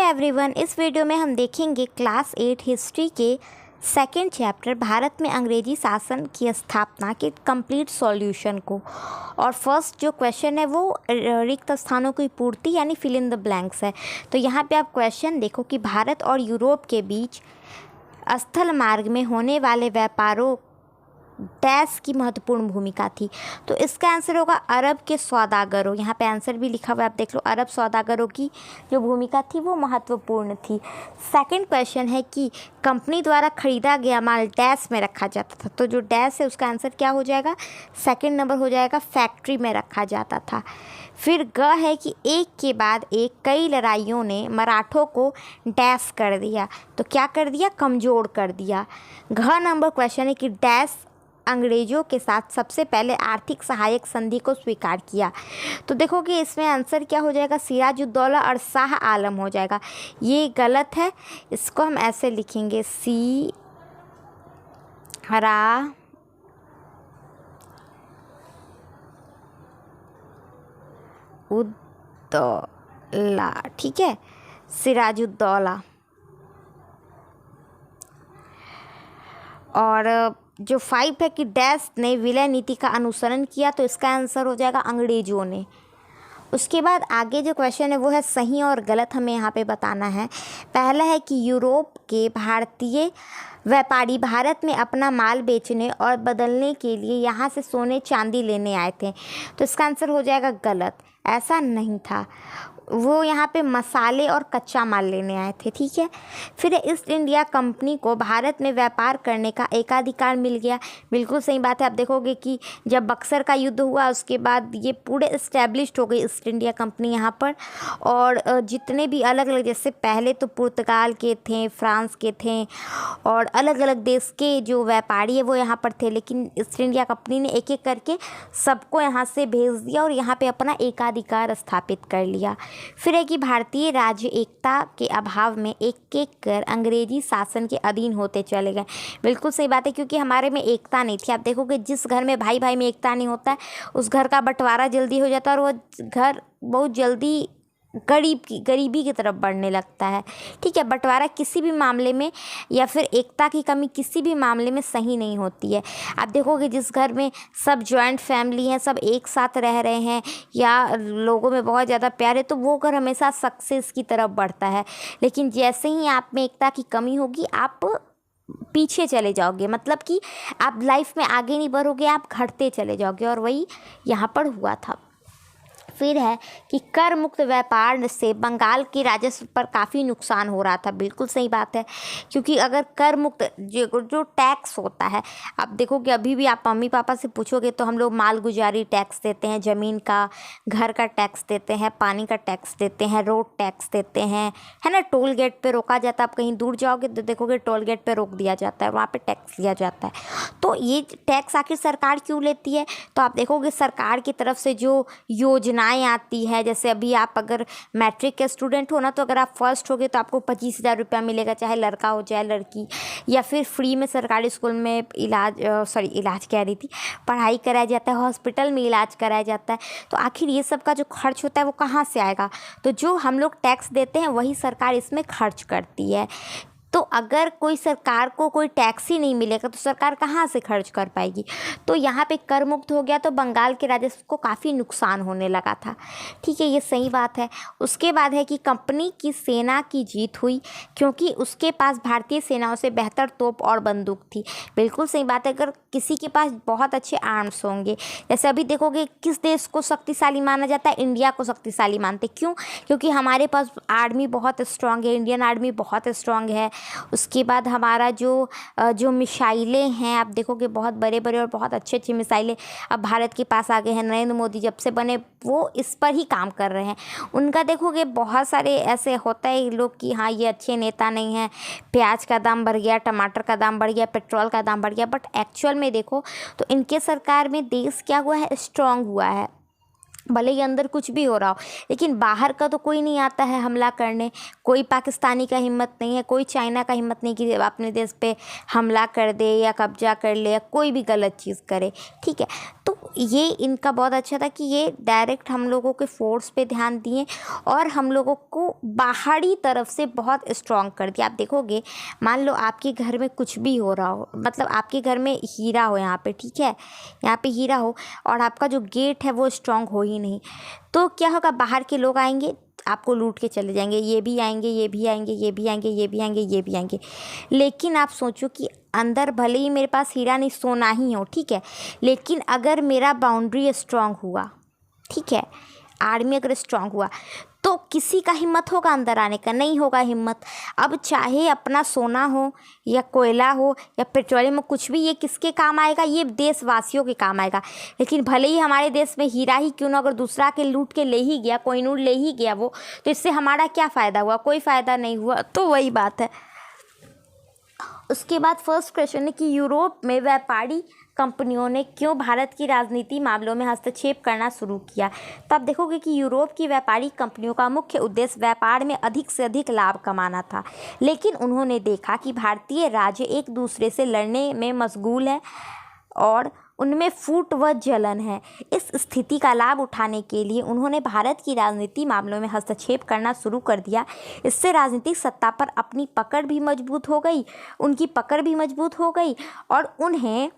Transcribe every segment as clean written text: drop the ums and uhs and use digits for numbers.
Everyone, इस video में हम देखेंगे क्लास 8 हिस्ट्री के सेकंड चैप्टर भारत में अंग्रेजी शासन की स्थापना के कंप्लीट सॉल्यूशन को। और फर्स्ट जो क्वेश्चन है वो रिक्त स्थानों की पूर्ति यानी फिल इन द ब्लैंक्स है। तो यहाँ पे आप क्वेश्चन देखो कि भारत और यूरोप के बीच स्थल मार्ग में होने वाले व्यापारों डैश की महत्वपूर्ण भूमिका थी। तो इसका आंसर होगा अरब के सौदागरों। यहाँ पे आंसर भी लिखा हुआ है, आप देख लो। अरब सौदागरों की जो भूमिका थी वो महत्वपूर्ण थी। सेकंड क्वेश्चन है कि कंपनी द्वारा खरीदा गया माल डैश में रखा जाता था। तो जो डैश है उसका आंसर क्या हो जाएगा, सेकंड नंबर हो जाएगा, फैक्ट्री में रखा जाता था। फिर ग है कि एक के बाद एक कई लड़ाइयों ने मराठों को डैश कर दिया। तो क्या कर दिया, कमज़ोर कर दिया। घ नंबर क्वेश्चन है कि डैश अंग्रेज़ों के साथ सबसे पहले आर्थिक सहायक संधि को स्वीकार किया। तो देखो कि इसमें आंसर क्या हो जाएगा, सिराजुद्दौला और शाह आलम हो जाएगा। ये गलत है, इसको हम ऐसे लिखेंगे, सिराजुद्दौला, ठीक है, सिराजुद्दौला। और जो 5 है कि डैश ने विलय नीति का अनुसरण किया। तो इसका आंसर हो जाएगा अंग्रेजों ने। उसके बाद आगे जो क्वेश्चन है वो है सही और गलत, हमें यहाँ पे बताना है। पहला है कि यूरोप के भारतीय व्यापारी भारत में अपना माल बेचने और बदलने के लिए यहाँ से सोने चांदी लेने आए थे। तो इसका आंसर हो जाएगा गलत, ऐसा नहीं था। वो यहाँ पे मसाले और कच्चा माल लेने आए थे, ठीक है। फिर ईस्ट इंडिया कंपनी को भारत में व्यापार करने का एकाधिकार मिल गया। बिल्कुल सही बात है। आप देखोगे कि जब बक्सर का युद्ध हुआ उसके बाद ये पूरे इस्टेब्लिश्ड हो गई ईस्ट इंडिया कंपनी यहाँ पर। और जितने भी अलग अलग, जैसे पहले तो पुर्तगाल के थे, फ्रांस के थे और अलग अलग देश के जो व्यापारी है वो यहाँ पर थे, लेकिन ईस्ट इंडिया कंपनी ने एक एक करके सबको यहाँ से भेज दिया और यहाँ पे अपना एकाधिकार स्थापित कर लिया। फिर है कि भारतीय राज्य एकता के अभाव में एक एक कर अंग्रेजी शासन के अधीन होते चले गए। बिल्कुल सही बात है, क्योंकि हमारे में एकता नहीं थी। आप देखोगे जिस घर में भाई भाई में एकता नहीं होता है उस घर का बंटवारा जल्दी हो जाता है और वो घर बहुत जल्दी गरीबी की तरफ बढ़ने लगता है, ठीक है। बंटवारा किसी भी मामले में या फिर एकता की कमी किसी भी मामले में सही नहीं होती है। आप देखोगे जिस घर में सब जॉइंट फैमिली हैं, सब एक साथ रह रहे हैं या लोगों में बहुत ज़्यादा प्यार है, तो वो घर हमेशा सक्सेस की तरफ बढ़ता है। लेकिन जैसे ही आप में एकता की कमी होगी आप पीछे चले जाओगे, मतलब कि आप लाइफ में आगे नहीं बढ़ोगे, आप घटते चले जाओगे। और वही यहाँ पर हुआ था। फिर है कि कर मुक्त व्यापार से बंगाल के राजस्व पर काफ़ी नुकसान हो रहा था। बिल्कुल सही बात है, क्योंकि अगर कर मुक्त जो टैक्स होता है, आप देखोगे अभी भी आप मम्मी पापा से पूछोगे तो हम लोग मालगुजारी टैक्स देते हैं, ज़मीन का, घर का टैक्स देते हैं, पानी का टैक्स देते हैं, रोड टैक्स देते हैं, है ना। टोल गेट पे रोका जाता है, आप कहीं दूर जाओगे तो देखोगे टोल गेट पे रोक दिया जाता है, वहाँ पे टैक्स लिया जाता है। तो ये टैक्स आखिर सरकार क्यों लेती है, तो आप देखोगे सरकार की तरफ से जो योजना आती है, जैसे अभी आप अगर मैट्रिक के स्टूडेंट हो ना, तो अगर आप फर्स्ट हो गए तो आपको 25,000 रुपया मिलेगा, चाहे लड़का हो चाहे लड़की। या फिर फ्री में सरकारी स्कूल में इलाज कह रही थी, पढ़ाई कराया जाता है, हॉस्पिटल में इलाज कराया जाता है। तो आखिर ये सब का जो खर्च होता है वो कहाँ से आएगा, तो जो हम लोग टैक्स देते हैं वही सरकार इसमें खर्च करती है। तो अगर कोई सरकार को कोई टैक्स ही नहीं मिलेगा तो सरकार कहाँ से खर्च कर पाएगी। तो यहाँ पे कर मुक्त हो गया तो बंगाल के राजस्व को काफ़ी नुकसान होने लगा था, ठीक है, ये सही बात है। उसके बाद है कि कंपनी की सेना की जीत हुई क्योंकि उसके पास भारतीय सेनाओं से बेहतर तोप और बंदूक थी। बिल्कुल सही बात है। अगर किसी के पास बहुत अच्छे आर्म्स होंगे, जैसे अभी देखोगे किस देश को शक्तिशाली माना जाता है, इंडिया को शक्तिशाली मानते। क्यों, क्योंकि हमारे पास आर्मी बहुत स्ट्रांग है, इंडियन आर्मी बहुत स्ट्रांग है। उसके बाद हमारा जो मिसाइलें हैं, आप देखोगे बहुत बड़े बड़े और बहुत अच्छे अच्छे मिसाइलें अब भारत के पास आ गए हैं। नरेंद्र मोदी जब से बने वो इस पर ही काम कर रहे हैं। उनका देखोगे बहुत सारे ऐसे होता है लोग कि हाँ ये अच्छे नेता नहीं हैं, प्याज का दाम बढ़ गया, टमाटर का दाम बढ़ गया, पेट्रोल का दाम बढ़ गया, बट एक्चुअल में देखो तो इनके सरकार में देश क्या हुआ है, स्ट्रांग हुआ है। भले ही अंदर कुछ भी हो रहा हो, लेकिन बाहर का तो कोई नहीं आता है हमला करने। कोई पाकिस्तानी का हिम्मत नहीं है, कोई चाइना का हिम्मत नहीं कि अपने देश पे हमला कर दे या कब्जा कर ले या कोई भी गलत चीज़ करे, ठीक है। तो ये इनका बहुत अच्छा था कि ये डायरेक्ट हम लोगों के फोर्स पे ध्यान दिए और हम लोगों को बाहरी तरफ से बहुत स्ट्रॉन्ग कर दिया। आप देखोगे, मान लो आपके घर में कुछ भी हो रहा हो, मतलब आपके घर में हीरा हो यहाँ पे, ठीक है, यहाँ पे हीरा हो और आपका जो गेट है वो स्ट्रॉन्ग हो ही नहीं, तो क्या होगा, बाहर के लोग आएंगे, आपको लूट के चले जाएंगे, ये भी आएंगे, ये भी आएंगे, ये भी आएंगे, ये भी आएंगे, ये भी आएंगे। लेकिन आप सोचो कि अंदर भले ही मेरे पास हीरा नहीं, सोना ही हो, ठीक है, लेकिन अगर मेरा बाउंड्री स्ट्रांग हुआ, ठीक है, आर्मी अगर स्ट्रांग हुआ, तो किसी का हिम्मत होगा अंदर आने का? नहीं होगा हिम्मत। अब चाहे अपना सोना हो या कोयला हो या पेट्रोलियम हो, कुछ भी, ये किसके काम आएगा? ये देशवासियों के काम आएगा। लेकिन भले ही हमारे देश में हीरा ही क्यों ना, अगर दूसरा के लूट के ले ही गया, कोई नूर ले ही गया वो, तो इससे हमारा क्या फ़ायदा हुआ? कोई फ़ायदा नहीं हुआ। तो वही बात है। उसके बाद फर्स्ट क्वेश्चन है कि यूरोप में व्यापारी कंपनियों ने क्यों भारत की राजनीति मामलों में हस्तक्षेप करना शुरू किया? तो आप देखोगे कि यूरोप की व्यापारी कंपनियों का मुख्य उद्देश्य व्यापार में अधिक से अधिक लाभ कमाना था, लेकिन उन्होंने देखा कि भारतीय राज्य एक दूसरे से लड़ने में मशगूल है और उनमें फूट व जलन है। इस स्थिति का लाभ उठाने के लिए उन्होंने भारत की राजनीति मामलों में हस्तक्षेप करना शुरू कर दिया। इससे राजनीतिक सत्ता पर अपनी पकड़ भी मजबूत हो गई, उनकी पकड़ भी मजबूत हो गई और उन्हें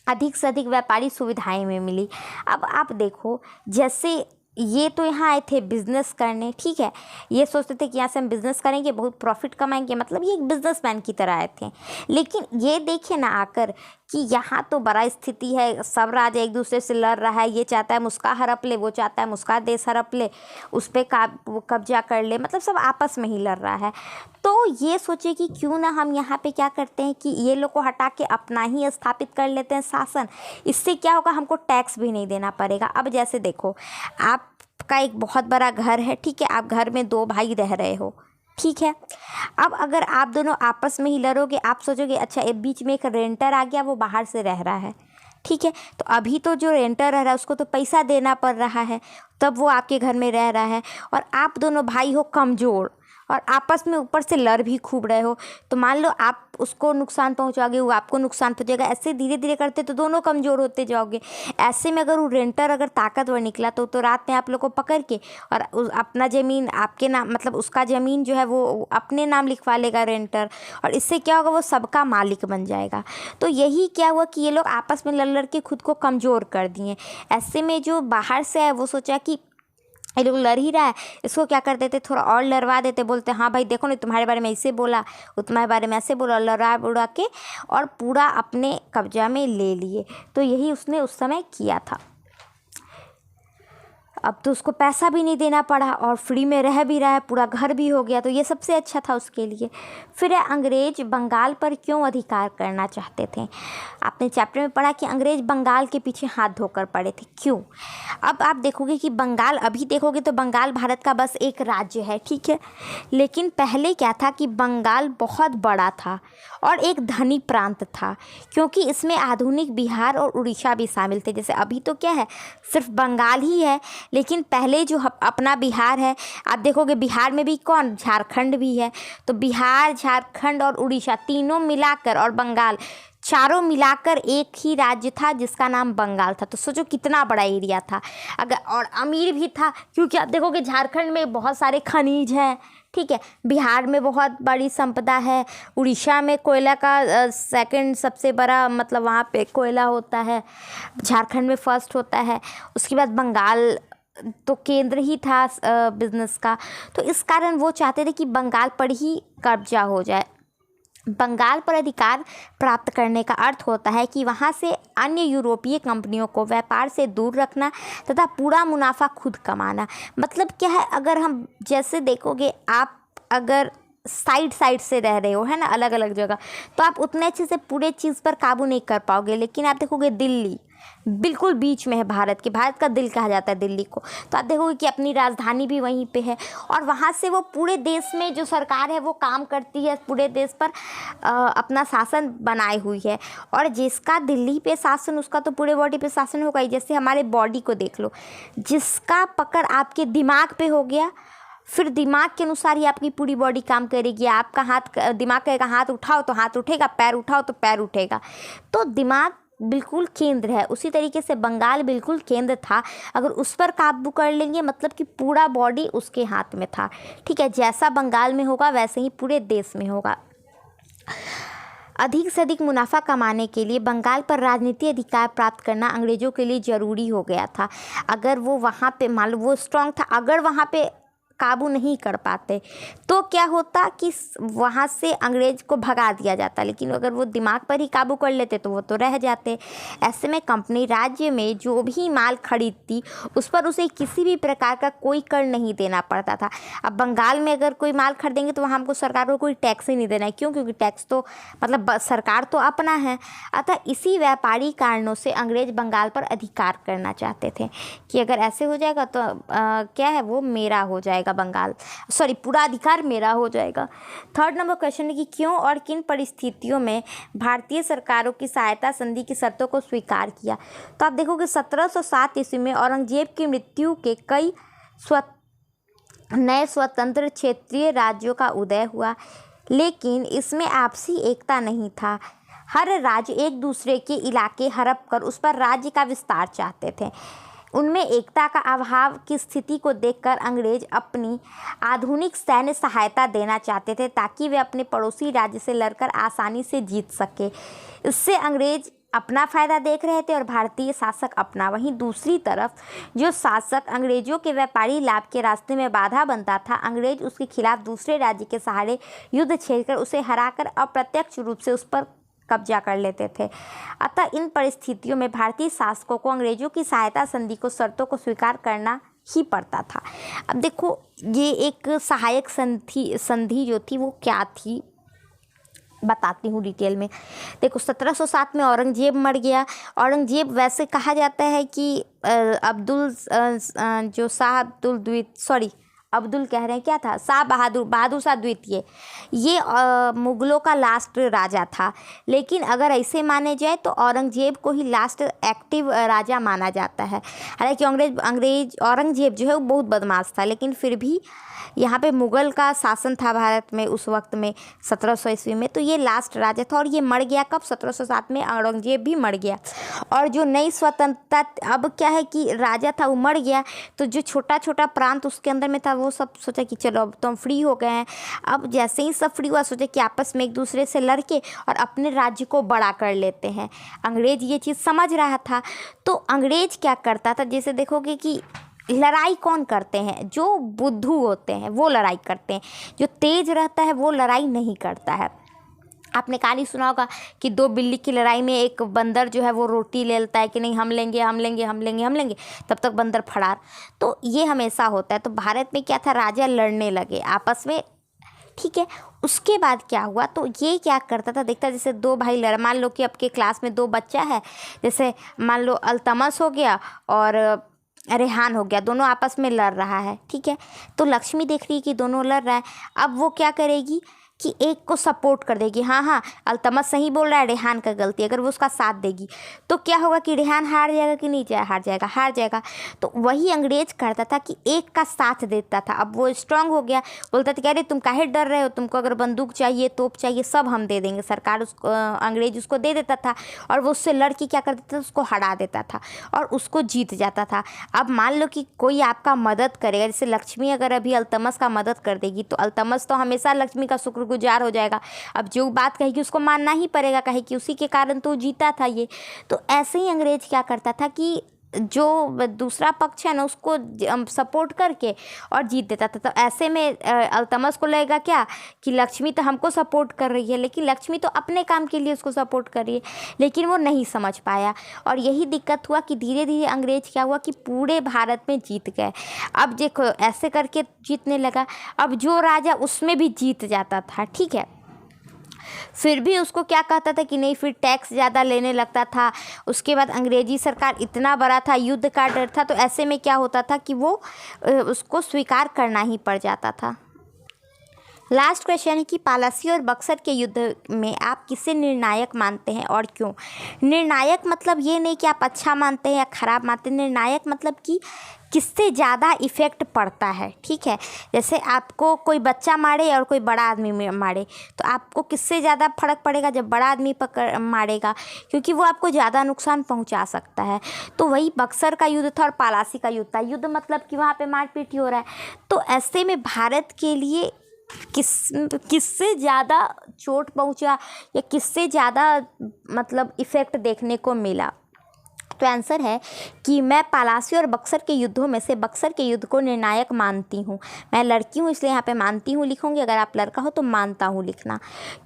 अधिक से अधिक व्यापारी सुविधाएं में मिली। अब आप देखो, जैसे ये तो यहाँ आए थे बिज़नेस करने, ठीक है, ये सोचते थे कि यहाँ से हम बिज़नेस करेंगे, बहुत प्रॉफिट कमाएंगे, मतलब ये एक बिजनेसमैन की तरह आए थे। लेकिन ये देखे ना आकर कि यहाँ तो बड़ा स्थिति है, सब राज्य एक दूसरे से लड़ रहा है, ये चाहता है मुस्का हड़प ले, वो चाहता है मुस्का देश हड़प ले, उस पर कब्जा कर ले, मतलब सब आपस में ही लड़ रहा है। तो ये सोचे कि क्यों ना हम यहाँ पे क्या करते हैं कि ये लोग को हटा के अपना ही स्थापित कर लेते हैं शासन। इससे क्या होगा, हमको टैक्स भी नहीं देना पड़ेगा। अब जैसे देखो, आपका एक बहुत बड़ा घर है, ठीक है, आप घर में 2 भाई रह रहे हो, ठीक है। अब अगर आप दोनों आपस में ही लड़ोगे, आप सोचोगे अच्छा एक बीच में एक रेंटर आ गया, वो बाहर से रह रहा है, ठीक है, तो अभी तो जो रेंटर रह रहा है उसको तो पैसा देना पड़ रहा है, तब वो आपके घर में रह रहा है, और आप दोनों भाई हो कमज़ोर और आपस में ऊपर से लड़ भी खूब रहे हो, तो मान लो आप उसको नुकसान पहुंचाओगे, वो आपको नुकसान पहुंचेगा, ऐसे धीरे धीरे करते तो दोनों कमज़ोर होते जाओगे। ऐसे में अगर वो रेंटर अगर ताकतवर निकला तो रात में आप लोग को पकड़ के और अपना ज़मीन आपके नाम, मतलब उसका ज़मीन जो है वो अपने नाम लिखवा लेगा रेंटर, और इससे क्या होगा, वो सबका मालिक बन जाएगा। तो यही क्या हुआ कि ये लोग आपस में लड़ लड़ के खुद को कमज़ोर कर दिए। ऐसे में जो बाहर से है वो सोचा कि ये लोग लड़ ही रहा है, इसको क्या कर देते, थोड़ा और लड़वा देते, बोलते हाँ भाई देखो नहीं, तुम्हारे बारे में ऐसे बोला, वो तुम्हारे बारे में ऐसे बोला, लड़ा उड़ा के और पूरा अपने कब्जा में ले लिए। तो यही उसने उस समय किया था। अब तो उसको पैसा भी नहीं देना पड़ा और फ्री में रह भी रहा है, पूरा घर भी हो गया, तो ये सबसे अच्छा था उसके लिए। फिर अंग्रेज बंगाल पर क्यों अधिकार करना चाहते थे? आपने चैप्टर में पढ़ा कि अंग्रेज बंगाल के पीछे हाथ धोकर पड़े थे, क्यों? अब आप देखोगे कि बंगाल, अभी देखोगे तो बंगाल भारत का बस एक राज्य है, ठीक है, लेकिन पहले क्या था कि बंगाल बहुत बड़ा था और एक धनी प्रांत था, क्योंकि इसमें आधुनिक बिहार और उड़ीसा भी शामिल थे। जैसे अभी तो क्या है, सिर्फ बंगाल ही है, लेकिन पहले जो अपना बिहार है, आप देखोगे बिहार में भी कौन, झारखंड भी है। तो बिहार, झारखंड और उड़ीसा तीनों मिलाकर और बंगाल चारों मिलाकर एक ही राज्य था जिसका नाम बंगाल था। तो सोचो कितना बड़ा एरिया था, अगर, और अमीर भी था, क्योंकि आप देखोगे झारखंड में बहुत सारे खनिज हैं, ठीक है, बिहार में बहुत बड़ी संपदा है, उड़ीसा में कोयला का सेकंड सबसे बड़ा, मतलब वहाँ पे कोयला होता है, झारखंड में फर्स्ट होता है, उसके बाद बंगाल तो केंद्र ही था बिजनेस का। तो इस कारण वो चाहते थे कि बंगाल पर ही कब्जा हो जाए। बंगाल पर अधिकार प्राप्त करने का अर्थ होता है कि वहाँ से अन्य यूरोपीय कंपनियों को व्यापार से दूर रखना तथा पूरा मुनाफा खुद कमाना। मतलब क्या है, अगर हम जैसे देखोगे, आप अगर साइड साइड से रह रहे हो, है ना, अलग अलग जगह, तो आप उतने अच्छे से पूरे चीज़ पर काबू नहीं कर पाओगे। लेकिन आप देखोगे दिल्ली बिल्कुल बीच में है, भारत का दिल कहा जाता है दिल्ली को, तो आप देखोगे कि अपनी राजधानी भी वहीं पे है, और वहाँ से वो पूरे देश में जो सरकार है वो काम करती है, पूरे देश पर अपना शासन बनाए हुई है। और जिसका दिल्ली पे शासन, उसका तो पूरे बॉडी पे शासन होगा ही। जैसे हमारे बॉडी को देख लो, जिसका पकड़ आपके दिमाग पे हो गया, फिर दिमाग के अनुसार ही आपकी पूरी बॉडी काम करेगी। आपका हाथ, दिमाग कहेगा हाथ उठाओ तो हाथ उठेगा, पैर उठाओ तो पैर उठेगा। तो दिमाग बिल्कुल केंद्र है, उसी तरीके से बंगाल बिल्कुल केंद्र था। अगर उस पर काबू कर लेंगे मतलब कि पूरा बॉडी उसके हाथ में था, ठीक है। जैसा बंगाल में होगा वैसे ही पूरे देश में होगा। अधिक से अधिक मुनाफा कमाने के लिए बंगाल पर राजनीतिक अधिकार प्राप्त करना अंग्रेज़ों के लिए ज़रूरी हो गया था। अगर वो वहाँ पे मान लो वो स्ट्रांग था, अगर वहाँ पे काबू नहीं कर पाते तो क्या होता कि वहाँ से अंग्रेज को भगा दिया जाता, लेकिन अगर वो दिमाग पर ही काबू कर लेते तो वो तो रह जाते। ऐसे में कंपनी राज्य में जो भी माल खरीदती उस पर उसे किसी भी प्रकार का कोई कर नहीं देना पड़ता था। अब बंगाल में अगर कोई माल खरीदेंगे तो वहाँ हमको सरकार को कोई टैक्स ही नहीं देना है, क्यों? क्योंकि टैक्स तो मतलब सरकार तो अपना है। अतः इसी व्यापारी कारणों से अंग्रेज बंगाल पर अधिकार करना चाहते थे कि अगर ऐसे हो जाएगा तो क्या है वो मेरा हो जाएगा बंगाल, सॉरी पूरा अधिकार मेरा हो जाएगा। थर्ड नंबर क्वेश्चन है कि क्यों और किन परिस्थितियों में भारतीय सरकारों की सहायता संधि की शर्तों को स्वीकार किया। तो आप देखोगे 1707 ईस्वी में औरंगजेब की मृत्यु के कई नए स्वतंत्र क्षेत्रीय राज्यों का उदय हुआ, लेकिन इसमें आपसी एकता नहीं था। हर राज्य एक दूसरे के इलाके हड़प कर उस पर राज्य का विस्तार चाहते थे। उनमें एकता का अभाव की स्थिति को देखकर अंग्रेज अपनी आधुनिक सैन्य सहायता देना चाहते थे ताकि वे अपने पड़ोसी राज्य से लड़कर आसानी से जीत सके। इससे अंग्रेज अपना फ़ायदा देख रहे थे और भारतीय शासक अपना। वहीं दूसरी तरफ जो शासक अंग्रेजों के व्यापारी लाभ के रास्ते में बाधा बनता था, अंग्रेज उसके खिलाफ दूसरे राज्य के सहारे युद्ध छेड़कर उसे हराकर अप्रत्यक्ष रूप से उस पर कब्जा कर लेते थे। अतः इन परिस्थितियों में भारतीय शासकों को अंग्रेजों की सहायता संधि को शर्तों को स्वीकार करना ही पड़ता था। अब देखो ये एक सहायक संधि जो थी वो क्या थी बताती हूँ डिटेल में। देखो 1707 में औरंगजेब मर गया। औरंगजेब वैसे कहा जाता है कि अब्दुल कह रहे हैं क्या था, शाह बहादुर शाह द्वितीय, ये मुग़लों का लास्ट राजा था। लेकिन अगर ऐसे माने जाए तो औरंगजेब को ही लास्ट एक्टिव राजा माना जाता है। हालांकि औरंगजेब जो है वो बहुत बदमाश था, लेकिन फिर भी यहाँ पे मुग़ल का शासन था भारत में उस वक्त में 1700 ईस्वी में, तो ये लास्ट राजा था। और ये मर गया कब? 1707 में औरंगजेब भी मर गया। और जो नई स्वतंत्रता, अब क्या है कि राजा था वो मर गया, तो जो छोटा छोटा प्रांत उसके अंदर में था वो सब सोचा कि चलो अब तो हम फ्री हो गए हैं। अब जैसे ही सब फ्री हुआ सोचा कि आपस में एक दूसरे से लड़के और अपने राज्य को बड़ा कर लेते हैं। अंग्रेज ये चीज़ समझ रहा था, तो अंग्रेज क्या करता था, जैसे देखोगे कि लड़ाई कौन करते हैं? जो बुद्धू होते हैं वो लड़ाई करते हैं, जो तेज रहता है वो लड़ाई नहीं करता है। आपने कहानी सुना होगा कि दो बिल्ली की लड़ाई में एक बंदर जो है वो रोटी ले लेता है कि नहीं हम लेंगे, तब तक बंदर फरार। तो ये हमेशा होता है। तो भारत में क्या था, राजा लड़ने लगे आपस में, ठीक है। उसके बाद क्या हुआ, तो ये क्या करता था, देखता जैसे दो भाई लड़, मान लो कि आपके क्लास में दो बच्चा है, जैसे मान लो अल्तमस हो गया और रेहान हो गया, दोनों आपस में लड़ रहा है, ठीक है। तो लक्ष्मी देख रही है कि दोनों लड़ रहा है। अब वो क्या करेगी कि एक को सपोर्ट कर देगी, हाँ अल्तमस सही बोल रहा है, रेहान का गलती। अगर वो उसका साथ देगी तो क्या होगा कि रेहान हार जाएगा कि नहीं हार जाएगा। तो वही अंग्रेज करता था कि एक का साथ देता था। अब वो स्ट्रांग हो गया, बोलता था कि अरे तुम काहे डर रहे हो, तुमको अगर बंदूक चाहिए, तोप चाहिए, सब हम दे देंगे। सरकार उसको अंग्रेज उसको दे देता था और वो उससे लड़की क्या कर देता था, उसको हरा देता था और उसको जीत जाता था। अब मान लो कि कोई आपका मदद करेगा, जैसे लक्ष्मी अगर अभी अल्तमस का मदद कर देगी तो अल्तमस तो हमेशा लक्ष्मी का शुक्रगुजार हो जाएगा। अब जो बात कहेगी उसको मानना ही पड़ेगा, कहे कि उसी के कारण तो जीता था ये। तो ऐसे ही अंग्रेज क्या करता था कि जो दूसरा पक्ष है ना उसको सपोर्ट करके और जीत देता था। तो ऐसे में अल्तमस को लगेगा क्या कि लक्ष्मी तो हमको सपोर्ट कर रही है, लेकिन लक्ष्मी तो अपने काम के लिए उसको सपोर्ट कर रही है, लेकिन वो नहीं समझ पाया। और यही दिक्कत हुआ कि धीरे धीरे अंग्रेज क्या हुआ कि पूरे भारत में जीत गए। अब देखो ऐसे करके जीतने लगा। अब जो राजा उसमें भी जीत जाता था, ठीक है, फिर भी उसको क्या कहता था कि नहीं, फिर टैक्स ज़्यादा लेने लगता था। उसके बाद अंग्रेजी सरकार इतना बड़ा था, युद्ध का डर था, तो ऐसे में क्या होता था कि वो उसको स्वीकार करना ही पड़ जाता था। लास्ट क्वेश्चन है कि पालासी और बक्सर के युद्ध में आप किसे निर्णायक मानते हैं और क्यों। निर्णायक मतलब ये नहीं कि आप अच्छा मानते हैं या ख़राब मानते हैं, निर्णायक मतलब कि किससे ज़्यादा इफ़ेक्ट पड़ता है। ठीक है, जैसे आपको कोई बच्चा मारे और कोई बड़ा आदमी मारे, तो आपको किससे ज़्यादा फर्क पड़ेगा, जब बड़ा आदमी मारेगा, क्योंकि वो आपको ज़्यादा नुकसान पहुंचा सकता है। तो वही बक्सर का युद्ध था और पालासी का युद्ध था। युद्ध मतलब कि वहाँ पे मारपीट ही हो रहा है, तो ऐसे में भारत के लिए किससे ज़्यादा चोट पहुंचा या किससे ज़्यादा मतलब इफ़ेक्ट देखने को मिला। तो आंसर है कि मैं पालासी और बक्सर के युद्धों में से बक्सर के युद्ध को निर्णायक मानती हूँ। मैं लड़की हूँ इसलिए यहाँ पे मानती हूँ लिखूँगी, अगर आप लड़का हो तो मानता हूँ लिखना।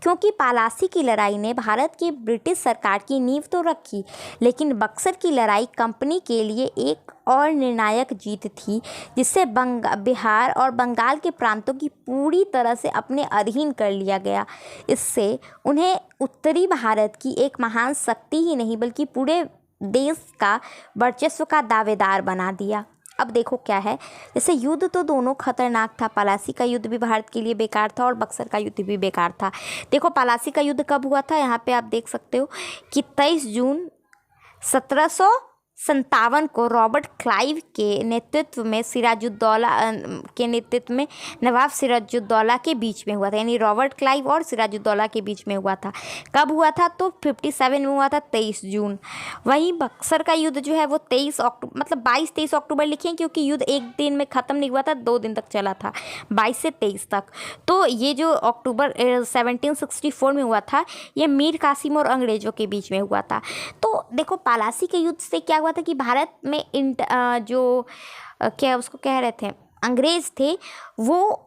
क्योंकि पालासी की लड़ाई ने भारत की ब्रिटिश सरकार की नींव तो रखी, लेकिन बक्सर की लड़ाई कंपनी के लिए एक और निर्णायक जीत थी, जिससे बिहार और बंगाल के प्रांतों की पूरी तरह से अपने अधीन कर लिया गया। इससे उन्हें उत्तरी भारत की एक महान शक्ति ही नहीं बल्कि पूरे देश का वर्चस्व का दावेदार बना दिया। अब देखो क्या है, जैसे युद्ध तो दोनों खतरनाक था। पलासी का युद्ध भी भारत के लिए बेकार था और बक्सर का युद्ध भी बेकार था। देखो पलासी का युद्ध कब हुआ था, यहाँ पे आप देख सकते हो कि 23 जून 1757 को रॉबर्ट क्लाइव के नेतृत्व में सिराजुद्दौला के नेतृत्व में नवाब सिराजुद्दौला के बीच में हुआ था, यानी रॉबर्ट क्लाइव और सिराजुद्दौला के बीच में हुआ था। कब हुआ था, तो 57 में हुआ था, 23 जून। वहीं बक्सर का युद्ध जो है वो 23 अक्टूबर मतलब 22-23 अक्टूबर लिखें, क्योंकि युद्ध एक दिन में ख़त्म नहीं हुआ था, 2 दिन तक चला था, 22 से 23 तक। तो ये जो अक्टूबर 1764 में हुआ था, ये मीर कासिम और अंग्रेज़ों के बीच में हुआ था। तो देखो पलासी के युद्ध से क्या हुआ था कि भारत में क्या उसको कह रहे थे, अंग्रेज थे, वो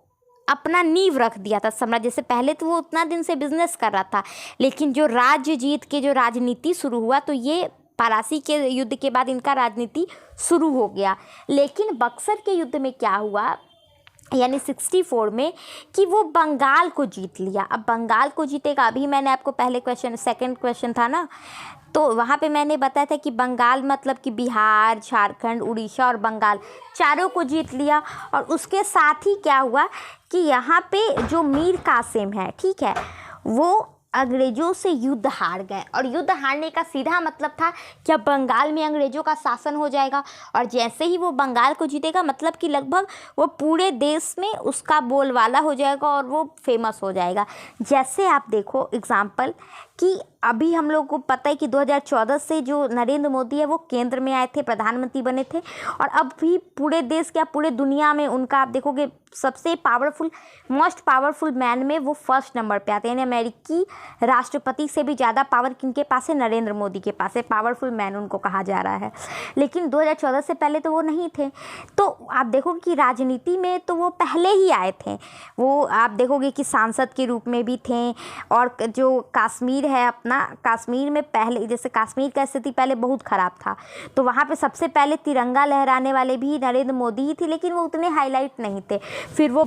अपना नींव रख दिया था साम्राज्य से पहले। तो वो उतना दिन से बिजनेस कर रहा था, लेकिन जो राज्य जीत के जो राजनीति शुरू हुआ, तो ये पलासी के युद्ध के बाद इनका राजनीति शुरू हो गया। लेकिन बक्सर के युद्ध में क्या हुआ, यानी 64 में, कि वो बंगाल को जीत लिया। अब बंगाल को जीतेगा, अभी मैंने आपको पहले सेकंड क्वेश्चन था ना, तो वहाँ पे मैंने बताया था कि बंगाल मतलब कि बिहार, झारखंड, उड़ीसा और बंगाल चारों को जीत लिया। और उसके साथ ही क्या हुआ कि यहाँ पे जो मीर कासिम है, ठीक है, वो अंग्रेज़ों से युद्ध हार गए। और युद्ध हारने का सीधा मतलब था कि अब बंगाल में अंग्रेज़ों का शासन हो जाएगा, और जैसे ही वो बंगाल को जीतेगा मतलब कि लगभग वो पूरे देश में उसका बोलबाला हो जाएगा और वो फेमस हो जाएगा। जैसे आप देखो एग्जाम्पल कि अभी हम लोग को पता है कि 2014 से जो नरेंद्र मोदी है वो केंद्र में आए थे, प्रधानमंत्री बने थे, और अब भी पूरे देश क्या पूरे दुनिया में उनका आप देखोगे सबसे पावरफुल, मोस्ट पावरफुल मैन में वो फर्स्ट नंबर पे आते हैं। यानी अमेरिकी राष्ट्रपति से भी ज़्यादा पावर किनके पास है, नरेंद्र मोदी के पास है, पावरफुल मैन उनको कहा जा रहा है। लेकिन 2014 से पहले तो वो नहीं थे। तो आप देखोगे कि राजनीति में तो वो पहले ही आए थे, वो आप देखोगे कि सांसद के रूप में भी थे। और जो कश्मीर है अपना, कश्मीर में पहले, जैसे कश्मीर का स्थिति पहले बहुत ख़राब था, तो वहाँ पे सबसे पहले तिरंगा लहराने वाले भी नरेंद्र मोदी ही थे, लेकिन वो उतने हाईलाइट नहीं थे। फिर वो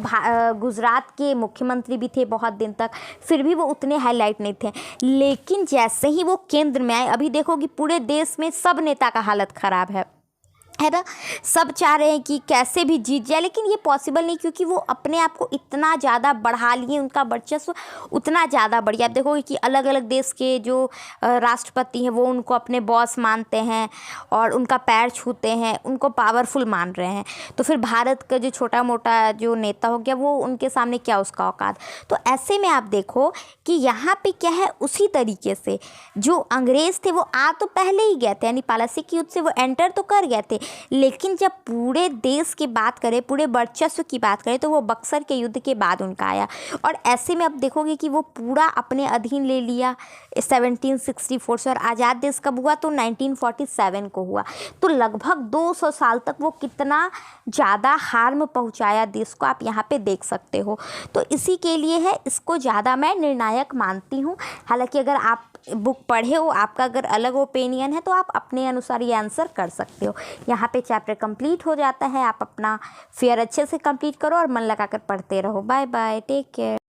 गुजरात के मुख्यमंत्री भी थे बहुत दिन तक, फिर भी वो उतने हाईलाइट नहीं थे। लेकिन जैसे ही वो केंद्र में आए, अभी देखो कि पूरे देश में सब नेता का हालत ख़राब है ना, सब चाह रहे हैं कि कैसे भी जीत जाए, लेकिन ये पॉसिबल नहीं, क्योंकि वो अपने आप को इतना ज़्यादा बढ़ा लिए, उनका वर्चस्व उतना ज़्यादा बढ़ गया। आप देखोगे कि अलग अलग देश के जो राष्ट्रपति हैं वो उनको अपने बॉस मानते हैं और उनका पैर छूते हैं, उनको पावरफुल मान रहे हैं। तो फिर भारत का जो छोटा मोटा जो नेता हो गया, वो उनके सामने क्या उसका औकात। तो ऐसे में आप देखो कि यहाँ पे क्या है, उसी तरीके से जो अंग्रेज़ थे वो आ तो पहले ही गए थे, यानी पलासी के युद्ध से वो एंटर तो कर गए थे, लेकिन जब पूरे देश की बात करें, पूरे वर्चस्व की बात करें, तो वो बक्सर के युद्ध के बाद उनका आया। और ऐसे में आप देखोगे कि वो पूरा अपने अधीन ले लिया 1764 से। और आज़ाद देश कब हुआ, तो 1947 को हुआ। तो लगभग 200 साल तक वो कितना ज़्यादा हार्म पहुंचाया देश को, आप यहाँ पे देख सकते हो। तो इसी के लिए है, इसको ज़्यादा मैं निर्णायक मानती हूँ। हालांकि अगर आप बुक पढ़े हो, आपका अगर अलग ओपिनियन है, तो आप अपने अनुसार ये आंसर कर सकते हो। यहाँ पे चैप्टर कंप्लीट हो जाता है। आप अपना फेयर अच्छे से कंप्लीट करो और मन लगाकर पढ़ते रहो। Bye bye, take care.